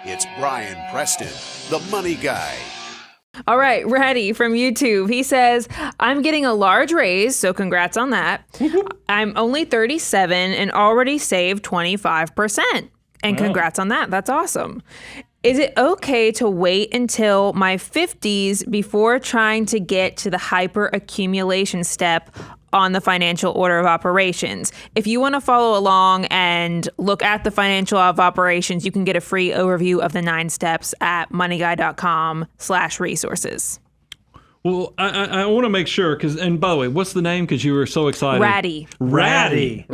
It's Brian Preston, the Money Guy. All right, Reddy from YouTube. He says, I'm getting a large raise, so congrats on that. I'm only 37 and already saved 25%. And congrats on that. That's awesome. Is it okay to wait until my 50s before trying to get to the hyper accumulation step on the financial order of operations? If you want to follow along and look at the financial of operations, you can get a free overview of the 9 steps at moneyguy.com/resources. Well, I want to make sure, and by the way, what's the name? Because you were so excited. Ratty. Ratty.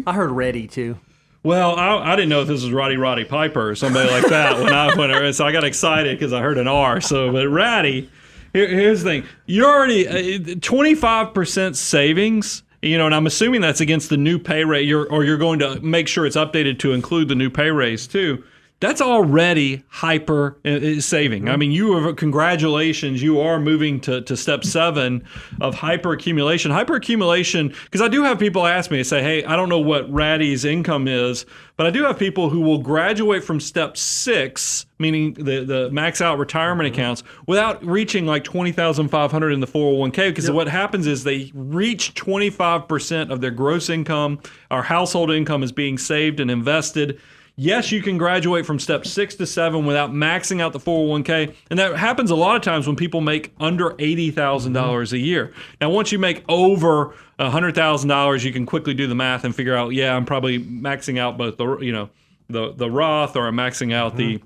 I heard Reddy too. Well, I didn't know if this was Roddy Piper or somebody like that when I so I got excited because I heard an R. So, but Ratty, here's the thing: you're already 25% savings. And I'm assuming that's against the new pay rate. You're going to make sure it's updated to include the new pay raise too. That's already hyper saving. I mean, congratulations, you are moving to step 7 of hyper accumulation. Hyper accumulation, because I do have people ask me, say, hey, I don't know what Ratty's income is, but I do have people who will graduate from step 6, meaning the max out retirement accounts, without reaching like $20,500 in the 401k, because what happens is they reach 25% of their gross income. Our household income is being saved and invested. Yes, you can graduate from step 6 to 7 without maxing out the 401k. And that happens a lot of times when people make under $80,000 a year. Now, once you make over $100,000, you can quickly do the math and figure out, I'm probably maxing out both the Roth, or I'm maxing out the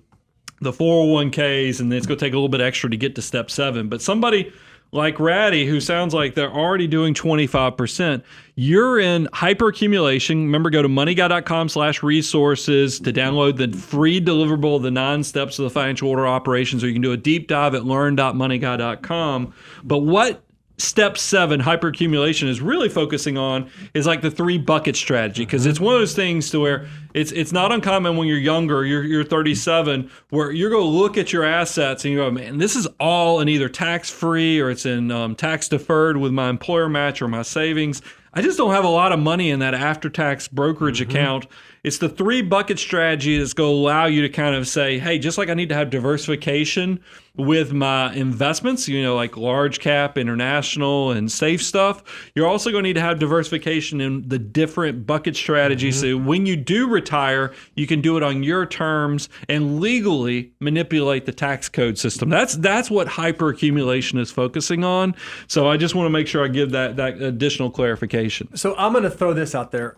401ks, and it's going to take a little bit extra to get to step 7. But somebody like Ratty, who sounds like they're already doing 25%, you're in hyperaccumulation. Remember, go to moneyguy.com/resources to download the free deliverable, the 9 steps of the financial order operations, or you can do a deep dive at learn.moneyguy.com. But what step 7 hyperaccumulation is really focusing on is like the 3 bucket strategy, because it's one of those things to where it's not uncommon when you're younger, you're 37, where you're going to look at your assets and you go, man, this is all in either tax free or it's in tax deferred with my employer match or my savings. I just don't have a lot of money in that after-tax brokerage account. It's the 3 bucket strategy that's going to allow you to kind of say, hey, just like I need to have diversification with my investments, like large cap, international, and safe stuff, you're also going to need to have diversification in the different bucket strategies. So when you do retire, you can do it on your terms and legally manipulate the tax code system. That's what hyperaccumulation is focusing on. So I just want to make sure I give that additional clarification. So I'm going to throw this out there.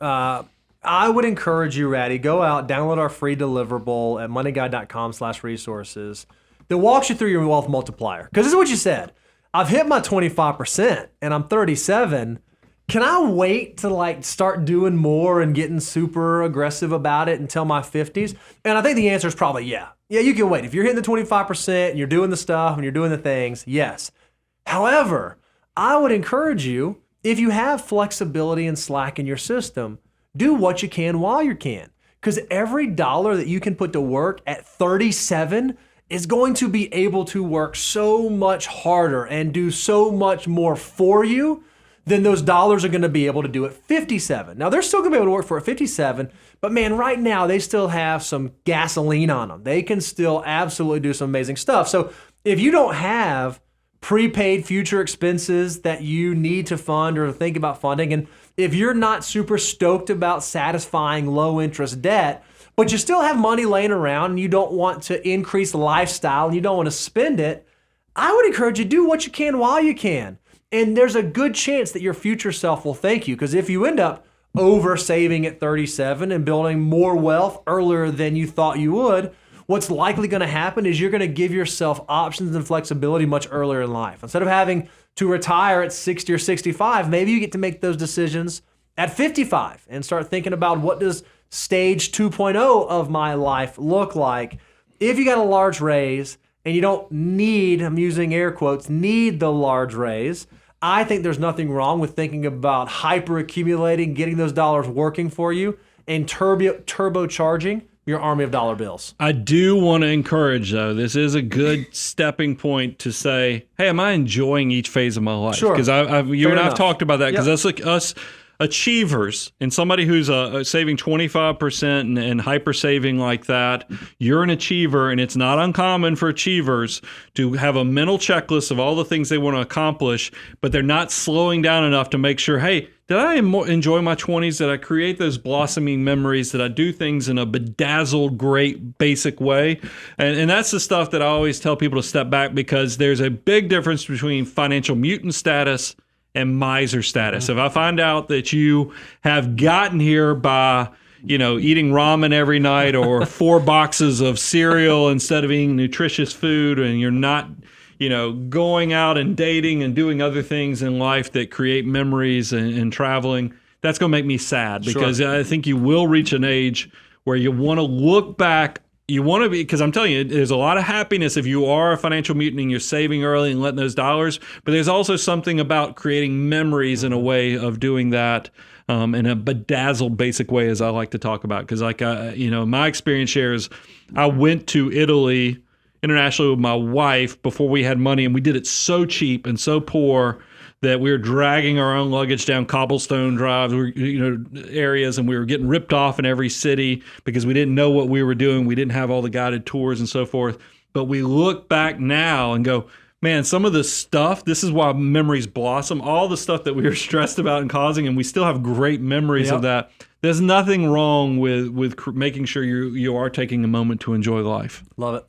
I would encourage you, Ratty, go out, download our free deliverable at moneyguy.com/resources that walks you through your wealth multiplier. Because this is what you said. I've hit my 25% and I'm 37. Can I wait to start doing more and getting super aggressive about it until my 50s? And I think the answer is probably yeah. Yeah, you can wait. If you're hitting the 25% and you're doing the stuff and you're doing the things, yes. However, I would encourage you, if you have flexibility and slack in your system, do what you can while you can. Because every dollar that you can put to work at 37 is going to be able to work so much harder and do so much more for you than those dollars are going to be able to do at 57. Now, they're still going to be able to work for at 57, but man, right now they still have some gasoline on them. They can still absolutely do some amazing stuff. So if you don't have prepaid future expenses that you need to fund or think about funding, and if you're not super stoked about satisfying low interest debt, but you still have money laying around and you don't want to increase lifestyle and you don't want to spend it, I would encourage you to do what you can while you can. And there's a good chance that your future self will thank you, because if you end up over saving at 37 and building more wealth earlier than you thought you would, what's likely going to happen is you're going to give yourself options and flexibility much earlier in life. Instead of having to retire at 60 or 65, maybe you get to make those decisions at 55 and start thinking about, what does stage 2.0 of my life look like? If you got a large raise and you don't need, I'm using air quotes, need the large raise, I think there's nothing wrong with thinking about hyper accumulating, getting those dollars working for you, and turbocharging your army of dollar bills. I do want to encourage, though, this is a good stepping point to say, hey, am I enjoying each phase of my life? Sure. Because you and I have talked about that, because that's like us. achievers and somebody who's saving 25% and hyper saving like that, you're an achiever, and it's not uncommon for achievers to have a mental checklist of all the things they want to accomplish, but they're not slowing down enough to make sure, hey, did I enjoy my 20s? Did I create those blossoming memories? Did I do things in a bedazzled, great, basic way? And that's the stuff that I always tell people to step back, because there's a big difference between financial mutant status and miser status. If I find out that you have gotten here by, eating ramen every night or 4 boxes of cereal instead of eating nutritious food, and you're not, going out and dating and doing other things in life that create memories and traveling, that's going to make me sad, because I think you will reach an age where you want to look back. You want to be, because I'm telling you, there's a lot of happiness if you are a financial mutant and you're saving early and letting those dollars. But there's also something about creating memories in a way of doing that in a bedazzled, basic way, as I like to talk about. Because, my experience shares, I went to Italy internationally with my wife before we had money, and we did it so cheap and so poor that we were dragging our own luggage down cobblestone drives, areas, and we were getting ripped off in every city because we didn't know what we were doing. We didn't have all the guided tours and so forth. But we look back now and go, man, some of the stuff, this is why memories blossom. All the stuff that we were stressed about and causing, and we still have great memories of that. There's nothing wrong with making sure you are taking a moment to enjoy life. Love it.